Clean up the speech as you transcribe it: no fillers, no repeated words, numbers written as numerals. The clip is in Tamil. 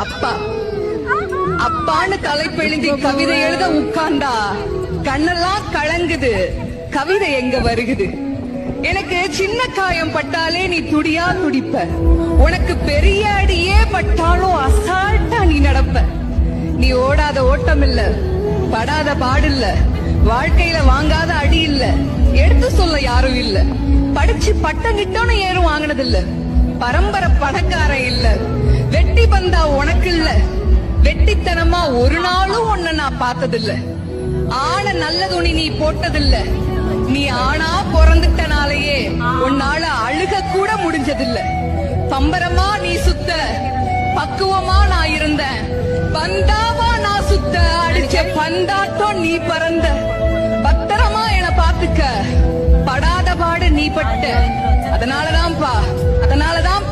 அப்பா அப்பான்னு தலைப்பெழுந்தி கவிதை எழுத உட்கார்ந்தா கண்ணெல்லாம் கலங்குது. கவிதை எங்க வருகுது? எனக்கு சின்ன காயம் பட்டாலே நீ துடியா துடிப்ப. உனக்கு பெரிய அடியே பட்டாலும் அசால்ட்டா நீ நடப்ப. நீ ஓடாத ஓட்டம் இல்ல, படாத பாடு இல்ல, வாழ்க்கையில வாங்காத அடி இல்ல, எடுத்து சொல்ல யாரும் இல்ல. படிச்சு பட்டம் கிட்டோன்னு ஏறும் வாங்கினது இல்ல. பரம்பரை பணக்காரன் இல்ல. வெட்டி பந்தா உனக்கு இல்ல. வெட்டித்தனமா ஒரு நாளும் உன்னை நான் பார்த்ததில்ல. ஆன நல்ல துணி நீ போட்டதில்ல. நீ ஆனா பிறந்துட்டனாலேயே உன்னால அழுக கூட முடிஞ்சதில்ல. பம்பரமா நீ சுத்த, பக்குவமா நான் இருந்தேன். பந்தாவா நான் சுத்த, அடிச்ச பந்தாட்டம் நீ பறந்த. பத்திரமா என பாத்துக்க, படாத பாடு நீ பட்ட. அதனாலதான்ப்பா, அதனாலதான்